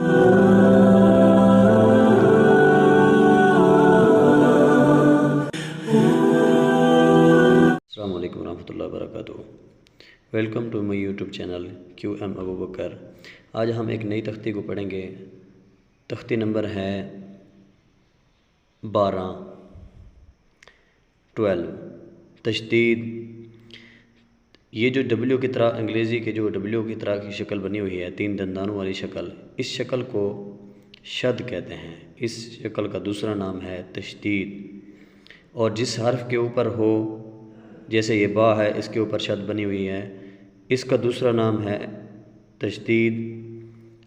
السلام علیکم ورحمۃ اللہ وبرکاتہ۔ Welcome to my YouTube channel Q M Abu Bakr. آج ہم ایک نئی تختی کو پڑھیں گے۔ تختی نمبر ہے 12 تشدید۔ یہ جو ڈبلیو کی طرح انگریزی کے جو ڈبلیو کی طرح کی شکل بنی ہوئی ہے، 3 دندانوں والی شکل، اس شکل کو شد کہتے ہیں۔ اس شکل کا دوسرا نام ہے تشدید۔ اور جس حرف کے اوپر ہو، جیسے یہ با ہے، اس کے اوپر شد بنی ہوئی ہے، اس کا دوسرا نام ہے تشدید۔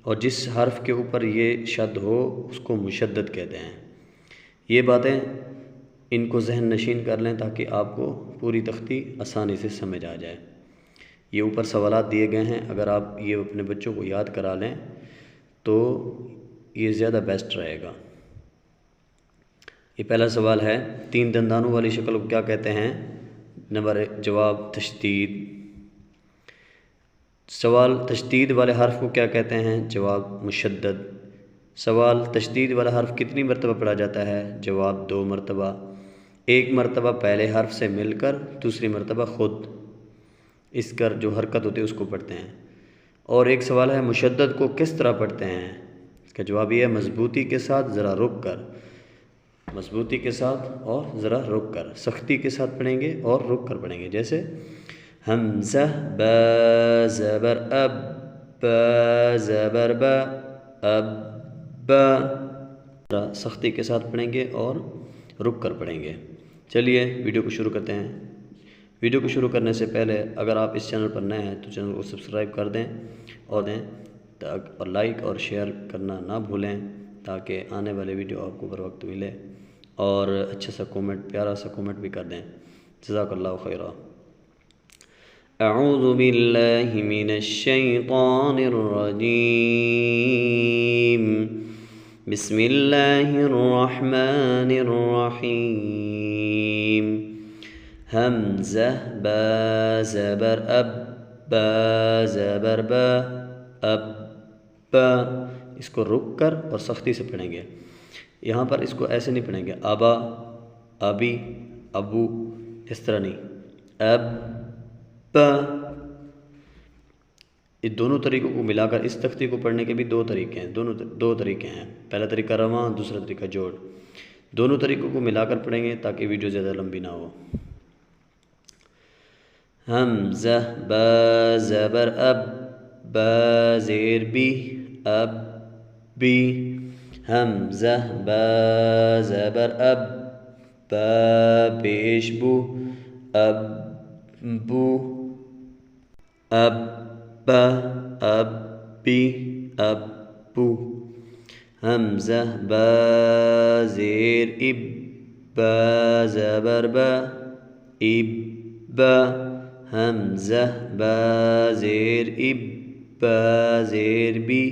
اور جس حرف کے اوپر یہ شد ہو اس کو مشدد کہتے ہیں۔ یہ باتیں ان کو ذہن نشین کر لیں تاکہ آپ کو پوری تختی آسانی سے سمجھ آ جائے۔ یہ اوپر سوالات دیے گئے ہیں، اگر آپ یہ اپنے بچوں کو یاد کرا لیں تو یہ زیادہ بیسٹ رہے گا۔ یہ پہلا سوال ہے، 3 دندانوں والی شکل کو کیا کہتے ہیں؟ نمبر 1 جواب تشدید۔ سوال تشدید والے حرف کو کیا کہتے ہیں؟ جواب مشدد۔ سوال تشدید والا حرف کتنی مرتبہ پڑھا جاتا ہے؟ جواب 2 مرتبہ۔ 1 مرتبہ پہلے حرف سے مل کر، دوسری مرتبہ خود اس کر جو حرکت ہوتی ہے اس کو پڑھتے ہیں۔ اور ایک سوال ہے مشدد کو کس طرح پڑھتے ہیں؟ اس کا جواب یہ ہے مضبوطی کے ساتھ ذرا رک کر۔ مضبوطی کے ساتھ اور ذرا رک کر، سختی کے ساتھ پڑھیں گے اور رک کر پڑھیں گے۔ جیسے حمزہ با زبر اب، با زبر با اب با، ذرا سختی کے ساتھ پڑھیں گے اور رک کر پڑھیں گے۔ چلیے ویڈیو کو شروع کرتے ہیں۔ ویڈیو کو شروع کرنے سے پہلے اگر آپ اس چینل پر نئے ہیں تو چینل کو سبسکرائب کر دیں اور لائک اور شیئر کرنا نہ بھولیں تاکہ آنے والے ویڈیو آپ کو بر وقت ملے، اور اچھا سا کومنٹ، پیارا سا کومنٹ بھی کر دیں۔ جزاک اللہ خیرہ۔ اعوذ باللہ من الشیطان الرجیم، بسم اللہ الرحمن الرحیم۔ حمزہ با زبر اب، با زبر با اب با، اس کو رک کر اور سختی سے پڑھیں گے۔ یہاں پر اس کو ایسے نہیں پڑھیں گے ابا، ابی، ابو، اس طرح نہیں، اب با۔ یہ دونوں طریقوں کو ملا کر اس تختی کو پڑھنے کے بھی 2 طریقے ہیں، دو طریقے ہیں۔ پہلا طریقہ رواں، دوسرا طریقہ جوڑ۔ دونوں طریقوں کو ملا کر پڑھیں گے تاکہ ویڈیو زیادہ لمبی نہ ہو۔ حمزہ با زبر اب، با زیر بی، اب بی۔ حمزہ با زبر اب، با پیش بو، اب بو، اب با، اب بی، اب بو۔ حمزہ با زیر اب، با زبر با، اب با۔ حمزہ با زیر اب، با زیر بی،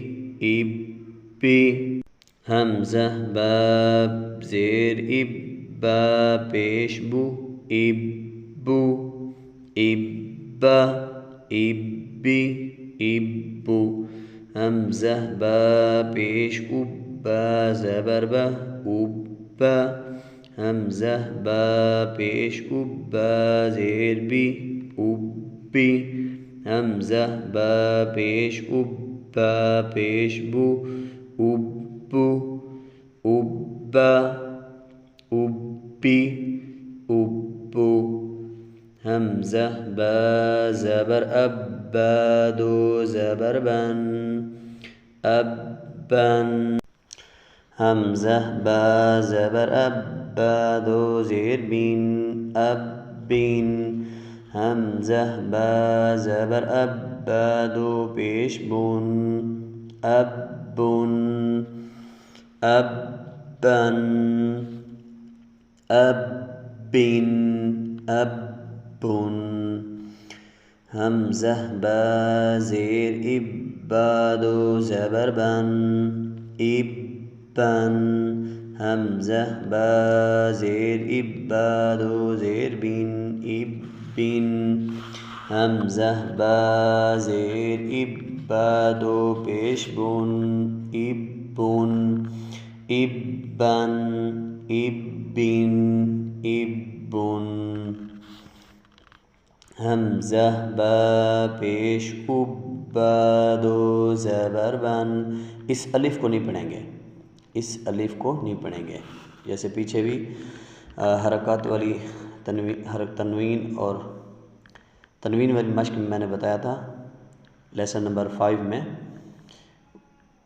اب بی۔ حمزہ با زیر اب، با پیش بو، اب بو، اب با، اب بی، اب بو۔ حمزہ با پیش اب، با زبر با، اب با۔ حمزہ با پیش اب، با زیر بی، اب بی۔ حمزہ با پیش اب، با پیش بو، اب بو، اب با، اب بی، اب بو۔ حمزہ با زبر اب، با دو زبر بن، اب بن۔ حمزہ با زبر اب، با دو زیر بین، اب بین۔ حمزہ با زبر اب، با دو پیش بون، اب بن، اب بن، اب بن، اب بن۔ حمزہ با زیر اب، با دو زبر بن، اب بن۔ حمزہ با زیر اب، با دو زیر بن، اب بن۔ حمزہ با زیر اب، با دو پیش بن، اب ابن ابن ابن حمزہ با پیش اب دو زبر بن، اس الف کو نہیں پڑھیں گے، اس الف کو نہیں پڑھیں گے، جیسے پیچھے بھی حرکات والی تنوین اور تنوین والی مشق میں نے بتایا تھا لیسن نمبر 5 میں،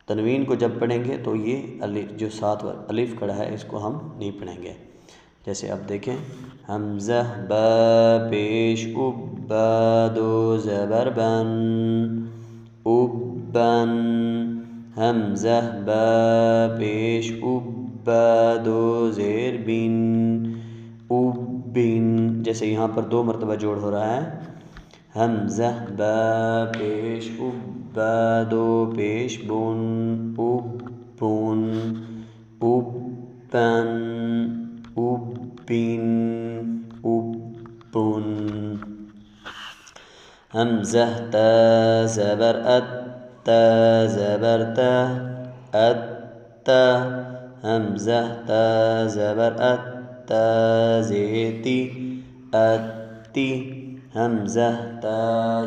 تنوین کو جب پڑھیں گے تو یہ الف جو ساتھ الف کھڑا ہے اس کو ہم نہیں پڑھیں گے، جیسے اب دیکھیں حمزہ با پیش اب دو زبر بن ابن، حمزہ با پیش اب دو زیر بن ابن، جیسے یہاں پر 2 مرتبہ جوڑ ہو رہا ہے، حمزہ با پیش اب دو پیش بن ابن ابن ابن ابن، حمزہ تا زبر ات تا زبر تا ات، حمزہ تا زبر ات تا زیر تی اتی، حمزہ تا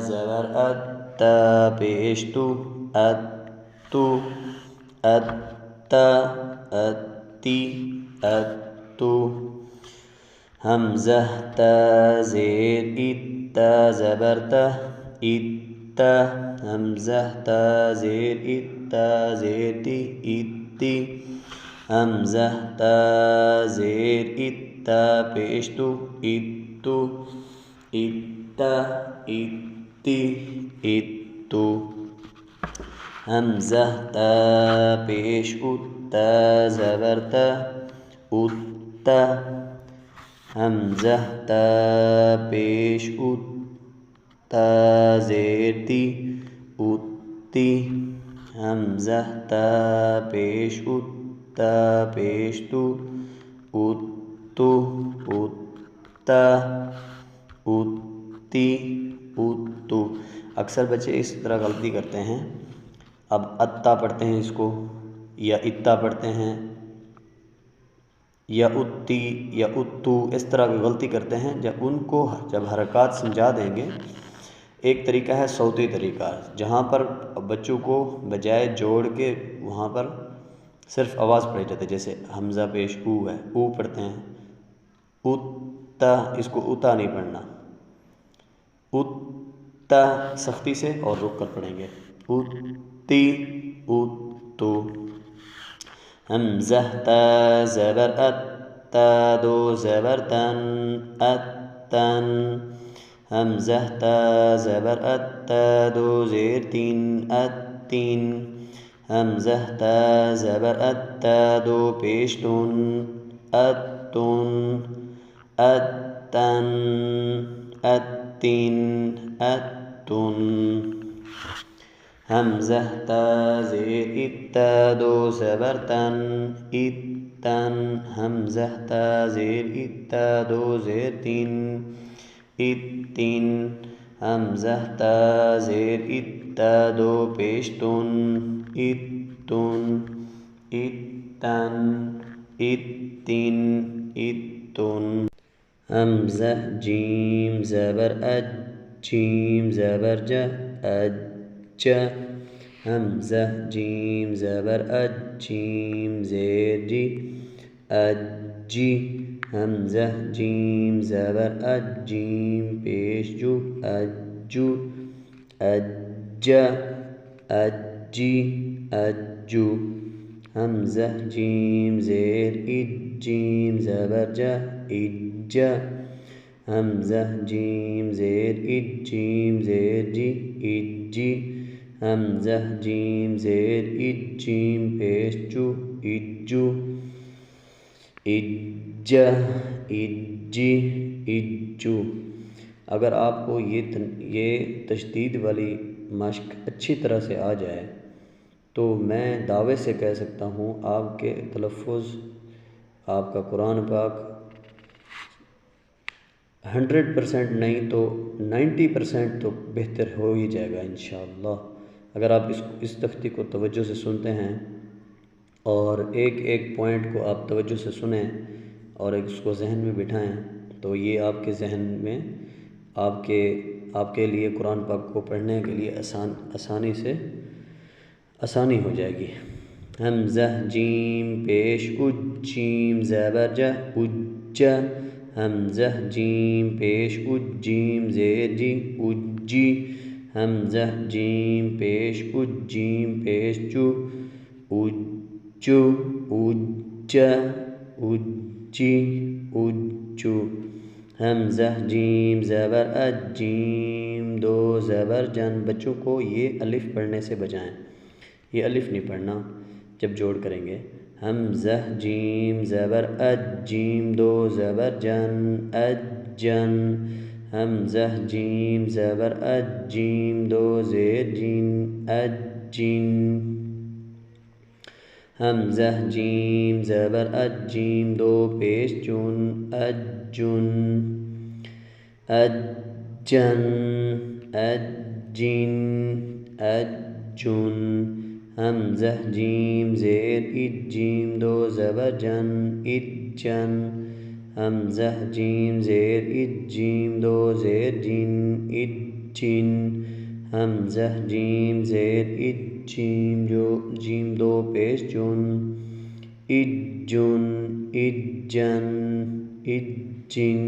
زبر ات تا پیش تو اتو ات اتی اتو، حمزہ تا زیر ات تا زبر تا ات، حمزہ تا زیر ات تا زیر تی اتی، حمزہ تا زیر ات تا پیش تو اتو ات اتی اتو، حمزہ تا پیش ات تا زبر تا ات، حمزہ تا پیش ات تا زیر تی اتی، حمزہ تا پیش ات تا پیش تو اتو اتا اتی اتو۔ اکثر بچے اس طرح غلطی کرتے ہیں، اب اتا پڑھتے ہیں اس کو یا اتا پڑھتے ہیں یا اتی یا اتو، اس طرح کی غلطی کرتے ہیں، جب حرکات سمجھا دیں گے، ایک طریقہ ہے صوتی طریقہ، جہاں پر بچوں کو بجائے جوڑ کے وہاں پر صرف آواز پڑھی جاتی ہے، جیسے حمزہ پیش او ہے، او پڑھتے ہیں، اتا اس کو اتا نہیں پڑھنا، اتا سختی سے اور رک کر پڑھیں گے، اتی اتو، حمزہ تا زبر ات تا دو زبر تن اتن، حمزہ تا زبر ات تا دو زیر تین اتین، حمزہ تا زبر ات تا دو پیش تن اتن اتن اتن اتن، حمزہ تا زیر ات تا دو زبر تن اتن، حمزہ تا زیر ات تا دو زیر تین اتین، حمزہ تا زیر ات تا دو پیش تن اتن اتن اتن اتن، حمزہ جیم زبر اج جیم زبر ج اج، حمزہ جیم زبر اج جیم زیر جی اجی، حمزہ جیم زبر اج جیم پیش جو اجو اج اجی اجو، حمزہ جیم زیر اج جیم زبر ج اج، حمزہ جیم زیر اج جیم زیر جی اجی، حمزہ جیم زیر اج جیم پیش جو اجو اج اجی اجو۔ اگر آپ کو یہ تشدید والی مشق اچھی طرح سے آ جائے تو میں دعوے سے کہہ سکتا ہوں آپ کے تلفظ، آپ کا قرآن پاک 100% نہیں تو 90% تو بہتر ہو ہی جائے گا انشاءاللہ، اگر آپ اس تختی کو توجہ سے سنتے ہیں اور ایک ایک پوائنٹ کو آپ توجہ سے سنیں اور اس کو ذہن میں بٹھائیں، تو یہ آپ کے ذہن میں آپ کے لیے قرآن پاک کو پڑھنے کے لیے آسانی ہو جائے گی۔ حمزہ جیم پیش اج جیم زبر جہ اج، حمزہ جیم پیش اج جیم زیر جی اجی، حمزہ جیم پیش اج جیم پیش چو اجو اج اجی اجو، حمزہ جیم زبر اج جیم دو زبر جن۔ بچوں کو یہ الف پڑھنے سے بچائیں، یہ الف نہیں پڑھنا جب جوڑ کریں گے۔ حمزہ جیم زبر اج جیم دو زبر جن اجن، حمزہ جیم زبر اج جیم دو زیر جین اجین، حمزہ جیم زبر اج جیم دو پیش چون اجن اجن اجین اجن، حمزہ جیم زیر اج جیم دو زبر جن اجن، حمزہ جیم زیر اج جیم دو زیر جین اجین، حمزہ جیم زیر اج جیم دو پیش جن اجن اجن اجن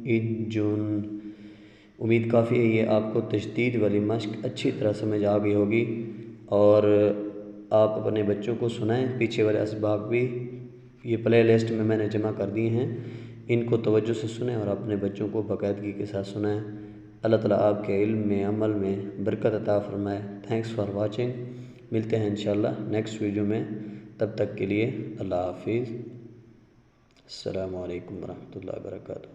اجن۔ امید کافی ہے یہ آپ کو تشدید والی مشق اچھی طرح سمجھ آ گئی ہوگی، اور آپ اپنے بچوں کو سنائیں۔ پیچھے والے اسباق بھی یہ پلے لسٹ میں نے جمع کر دی ہیں، ان کو توجہ سے سنیں اور اپنے بچوں کو باقاعدگی کے ساتھ سنائیں۔ اللہ تعالیٰ آپ کے علم میں عمل میں برکت عطا فرمائے۔ تھینکس فار واچنگ، ملتے ہیں انشاءاللہ نیکسٹ ویڈیو میں، تب تک کے لیے اللہ حافظ، السلام علیکم ورحمۃ اللہ وبرکاتہ۔